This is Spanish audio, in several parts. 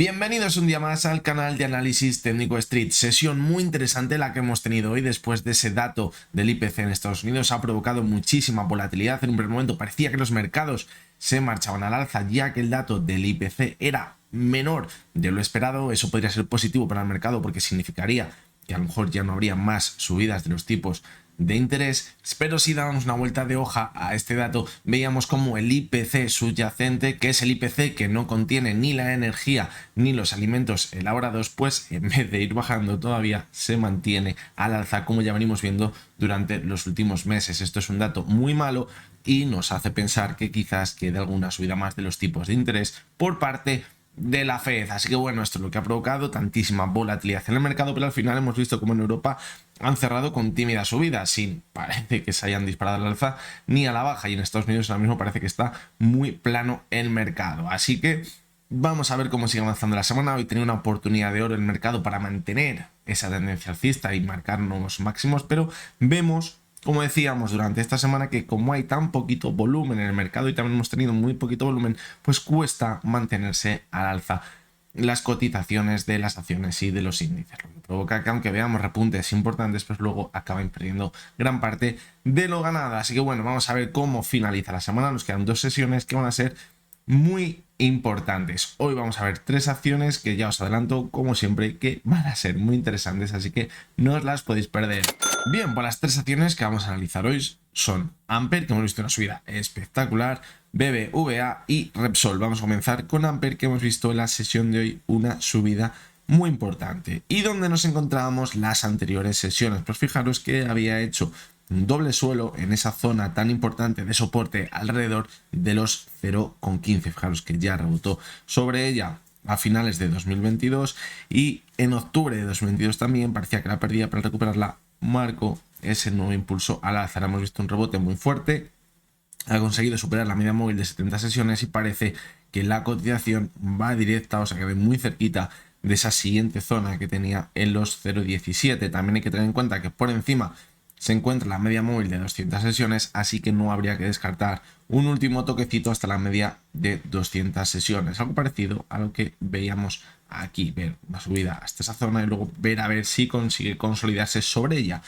Bienvenidos un día más al canal de análisis técnico Street. Sesión muy interesante la que hemos tenido hoy después de ese dato del IPC en Estados Unidos. Ha provocado muchísima volatilidad. En un primer momento parecía que los mercados se marchaban al alza ya que el dato del IPC era menor de lo esperado. Eso podría ser positivo para el mercado porque significaría que a lo mejor ya no habría más subidas de los tipos de interés, pero si dábamos una vuelta de hoja a este dato, veíamos como el IPC subyacente, que es el IPC que no contiene ni la energía ni los alimentos elaborados, pues en vez de ir bajando todavía se mantiene al alza, como ya venimos viendo durante los últimos meses. Esto es un dato muy malo y nos hace pensar que quizás quede alguna subida más de los tipos de interés por parte de la Fed. Así que bueno, esto es lo que ha provocado tantísima volatilidad en el mercado, pero al final hemos visto como en Europa han cerrado con tímida subida, sin parece que se hayan disparado al alza ni a la baja, y en Estados Unidos ahora mismo parece que está muy plano el mercado. Así que vamos a ver cómo sigue avanzando la semana. Hoy tenía una oportunidad de oro el mercado para mantener esa tendencia alcista y marcar nuevos máximos, pero vemos, como decíamos durante esta semana, que como hay tan poquito volumen en el mercado y también hemos tenido muy poquito volumen, pues cuesta mantenerse al alza las cotizaciones de las acciones y de los índices, lo que provoca que aunque veamos repuntes importantes, pues luego acaben perdiendo gran parte de lo ganado. Así que bueno, vamos a ver cómo finaliza la semana. Nos quedan dos sesiones que van a ser muy importantes. Hoy vamos a ver tres acciones que ya os adelanto, como siempre, que van a ser muy interesantes, así que no os las podéis perder. Bien, pues las tres acciones que vamos a analizar hoy son Amper, que hemos visto una subida espectacular, BBVA y Repsol. Vamos a comenzar con Amper, que hemos visto en la sesión de hoy una subida muy importante. ¿Y dónde nos encontrábamos las anteriores sesiones? Pues fijaros que había hecho un doble suelo en esa zona tan importante de soporte alrededor de los 0,15. Fijaros que ya rebotó sobre ella a finales de 2022 y en octubre de 2022 también parecía que la perdía, para recuperarla marcó ese nuevo impulso al alza. Hemos visto un rebote muy fuerte, ha conseguido superar la media móvil de 70 sesiones y parece que la cotización va directa, o sea que ve muy cerquita de esa siguiente zona que tenía en los 0,17. También hay que tener en cuenta que por encima se encuentra la media móvil de 200 sesiones, así que no habría que descartar un último toquecito hasta la media de 200 sesiones, algo parecido a lo que veíamos aquí, ver una subida hasta esa zona y luego ver a ver si consigue consolidarse sobre ella,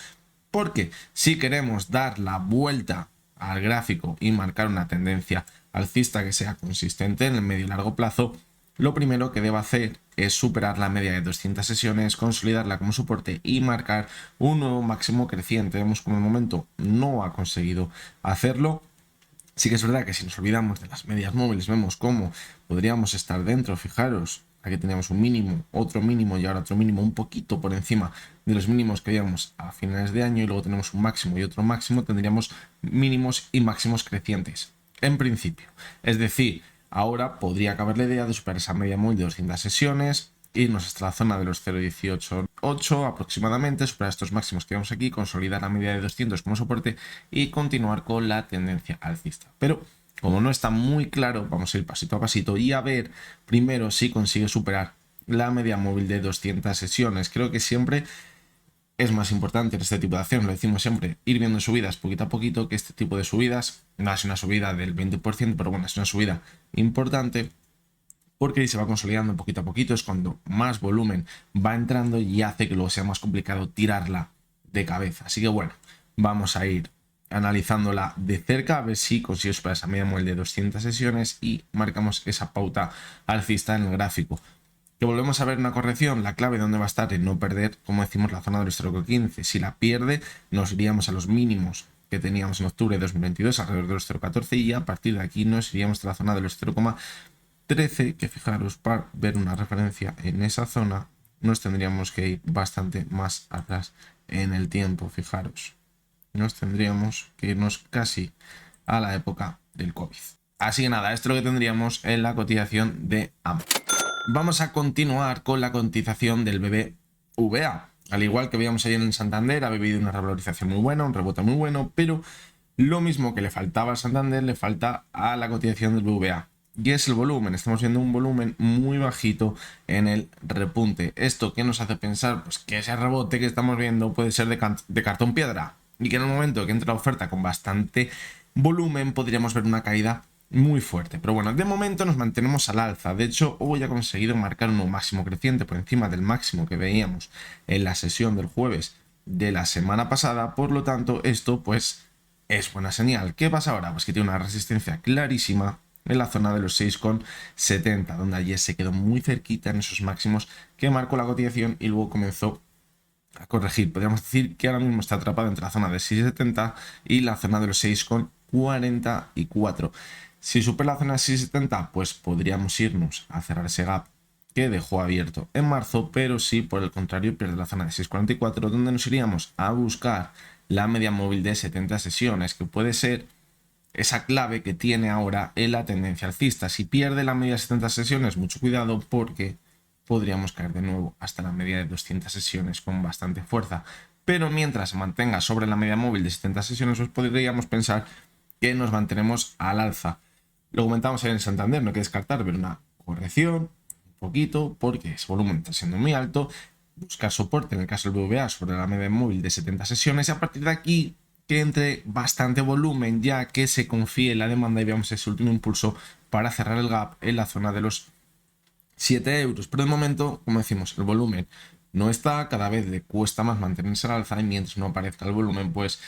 porque si queremos dar la vuelta al gráfico y marcar una tendencia alcista que sea consistente en el medio y largo plazo, lo primero que debo hacer es superar la media de 200 sesiones, consolidarla como soporte y marcar un nuevo máximo creciente. Vemos como el momento no ha conseguido hacerlo. Sí que es verdad que si nos olvidamos de las medias móviles, vemos cómo podríamos estar dentro. Fijaros, aquí teníamos un mínimo, otro mínimo y ahora otro mínimo un poquito por encima de los mínimos que veíamos a finales de año, y luego tenemos un máximo y otro máximo. Tendríamos mínimos y máximos crecientes en principio. Es decir, ahora podría caber la idea de superar esa media móvil de 200 sesiones, irnos hasta la zona de los 0,188 aproximadamente, superar estos máximos que vemos aquí, consolidar la media de 200 como soporte y continuar con la tendencia alcista. Pero como no está muy claro, vamos a ir pasito a pasito y a ver primero si consigue superar la media móvil de 200 sesiones. Creo que siempre es más importante en este tipo de acción, lo decimos siempre, ir viendo subidas poquito a poquito, que este tipo de subidas no es una subida del 20%, pero bueno, es una subida importante porque se va consolidando poquito a poquito, es cuando más volumen va entrando y hace que luego sea más complicado tirarla de cabeza. Así que bueno, vamos a ir analizándola de cerca a ver si consigue superar esa media móvil de 200 sesiones y marcamos esa pauta alcista en el gráfico. Que volvemos a ver una corrección, la clave donde va a estar en no perder, como decimos, la zona de los 0,15. Si la pierde, nos iríamos a los mínimos que teníamos en octubre de 2022, alrededor de los 0,14, y a partir de aquí nos iríamos a la zona de los 0,13, que fijaros, para ver una referencia en esa zona, nos tendríamos que ir bastante más atrás en el tiempo. Fijaros, nos tendríamos que irnos casi a la época del COVID. Así que nada, esto es lo que tendríamos en la cotización de Amper. Vamos a continuar con la cotización del BBVA. Al igual que veíamos ayer en Santander, ha vivido una revalorización muy buena, un rebote muy bueno, pero lo mismo que le faltaba al Santander le falta a la cotización del BBVA. Y es el volumen. Estamos viendo un volumen muy bajito en el repunte. ¿Esto qué nos hace pensar? Pues que ese rebote que estamos viendo puede ser de cartón piedra, y que en el momento que entre la oferta con bastante volumen podríamos ver una caída muy fuerte. Pero bueno, de momento nos mantenemos al alza. De hecho, hoy ha conseguido marcar un nuevo máximo creciente por encima del máximo que veíamos en la sesión del jueves de la semana pasada. Por lo tanto, esto pues es buena señal. ¿Qué pasa ahora? Pues que tiene una resistencia clarísima en la zona de los 6,70, donde ayer se quedó muy cerquita en esos máximos que marcó la cotización y luego comenzó a corregir. Podríamos decir que ahora mismo está atrapado entre la zona de 6,70 y la zona de los 6,44. Si supera la zona de 6,70, pues podríamos irnos a cerrar ese gap que dejó abierto en marzo, pero si por el contrario pierde la zona de 6,44, donde nos iríamos a buscar la media móvil de 70 sesiones, que puede ser esa clave que tiene ahora en la tendencia alcista. Si pierde la media de 70 sesiones, mucho cuidado, porque podríamos caer de nuevo hasta la media de 200 sesiones con bastante fuerza. Pero mientras se mantenga sobre la media móvil de 70 sesiones, pues podríamos pensar que nos mantenemos al alza. Lo comentamos en Santander, no hay que descartar ver una corrección un poquito, porque ese volumen está siendo muy alto, buscar soporte en el caso del BVA sobre la media móvil de 70 sesiones, y a partir de aquí que entre bastante volumen, ya que se confíe en la demanda y veamos ese último impulso para cerrar el gap en la zona de los 7 euros. Pero de momento, como decimos, el volumen no está, cada vez le cuesta más mantenerse al alza, y mientras no aparezca el volumen, pues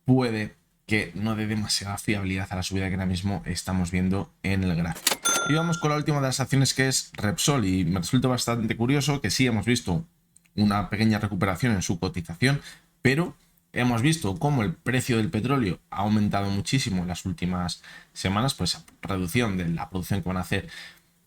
puede que no dé demasiada fiabilidad a la subida que ahora mismo estamos viendo en el gráfico. Y vamos con la última de las acciones, que es Repsol, y me resulta bastante curioso que sí hemos visto una pequeña recuperación en su cotización, pero hemos visto cómo el precio del petróleo ha aumentado muchísimo en las últimas semanas, pues reducción de la producción que van a hacer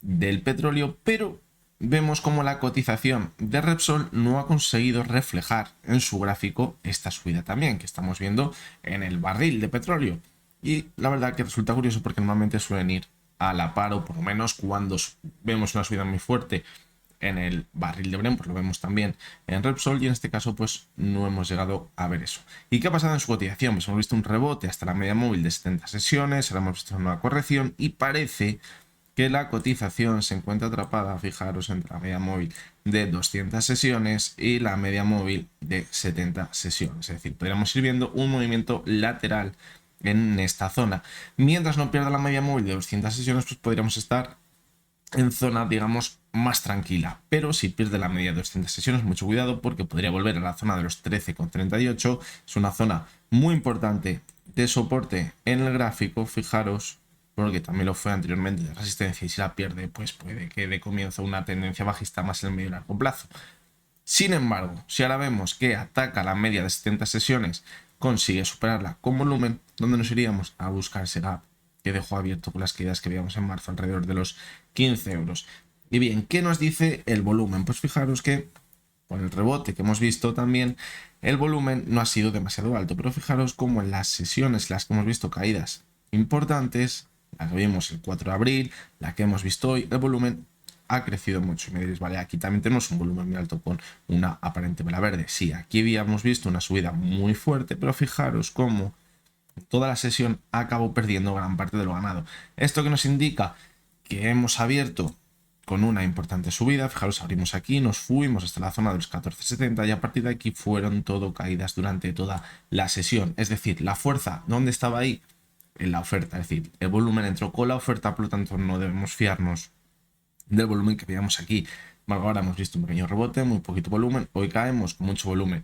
del petróleo, pero vemos como la cotización de Repsol no ha conseguido reflejar en su gráfico esta subida también que estamos viendo en el barril de petróleo. Y la verdad que resulta curioso, porque normalmente suelen ir a la par, o por lo menos cuando vemos una subida muy fuerte en el barril de Brent, pues lo vemos también en Repsol, y en este caso pues no hemos llegado a ver eso. ¿Y qué ha pasado en su cotización? Pues hemos visto un rebote hasta la media móvil de 70 sesiones, ahora hemos visto una nueva corrección y parece que la cotización se encuentra atrapada, fijaros, entre la media móvil de 200 sesiones y la media móvil de 70 sesiones. Es decir, podríamos ir viendo un movimiento lateral en esta zona. Mientras no pierda la media móvil de 200 sesiones, pues podríamos estar en zona, digamos, más tranquila. Pero si pierde la media de 200 sesiones, mucho cuidado, porque podría volver a la zona de los 13,38. Es una zona muy importante de soporte en el gráfico, fijaros, porque también lo fue anteriormente de resistencia, y si la pierde, pues puede que dé comienzo una tendencia bajista más en el medio y largo plazo. Sin embargo, si ahora vemos que ataca la media de 70 sesiones, consigue superarla con volumen, donde nos iríamos a buscar ese gap que dejó abierto con las caídas que veíamos en marzo alrededor de los 15 euros. Y bien, ¿qué nos dice el volumen? Pues fijaros que por el rebote que hemos visto también, el volumen no ha sido demasiado alto, pero fijaros como en las sesiones en las que hemos visto caídas importantes, la que vimos el 4 de abril, la que hemos visto hoy, el volumen ha crecido mucho. Y me diréis, vale, aquí también tenemos un volumen muy alto con una aparente vela verde. Sí, aquí habíamos visto una subida muy fuerte, pero fijaros cómo toda la sesión acabó perdiendo gran parte de lo ganado. Esto que nos indica que hemos abierto con una importante subida. Fijaros, abrimos aquí, nos fuimos hasta la zona de los 14,70 y a partir de aquí fueron todo caídas durante toda la sesión. Es decir, la fuerza, ¿dónde estaba ahí? En la oferta, es decir, el volumen entró con la oferta, por lo tanto no debemos fiarnos del volumen que veíamos aquí. Ahora hemos visto un pequeño rebote, muy poquito volumen, hoy caemos con mucho volumen.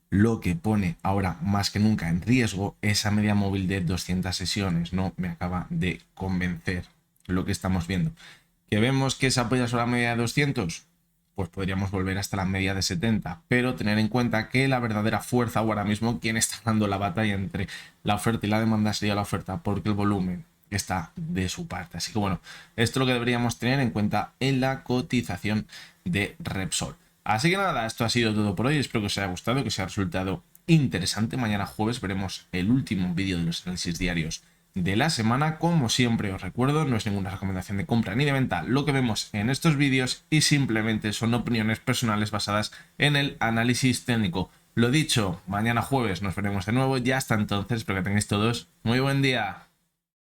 Lo que pone ahora más que nunca en riesgo esa media móvil de 200 sesiones. No me acaba de convencer lo que estamos viendo. ¿Que vemos que se apoya sobre la media de 200? Pues podríamos volver hasta la media de 70, pero tener en cuenta que la verdadera fuerza ahora mismo, quien está dando la batalla entre la oferta y la demanda, sería la oferta, porque el volumen está de su parte. Así que bueno, esto es lo que deberíamos tener en cuenta en la cotización de Repsol. Así que nada, esto ha sido todo por hoy. Espero que os haya gustado, que os haya resultado interesante. Mañana jueves veremos el último vídeo de los análisis diarios de la semana. Como siempre os recuerdo, no es ninguna recomendación de compra ni de venta lo que vemos en estos vídeos, y simplemente son opiniones personales basadas en el análisis técnico. Lo dicho, mañana jueves nos veremos de nuevo. Ya hasta entonces, espero que tengáis todos muy buen día.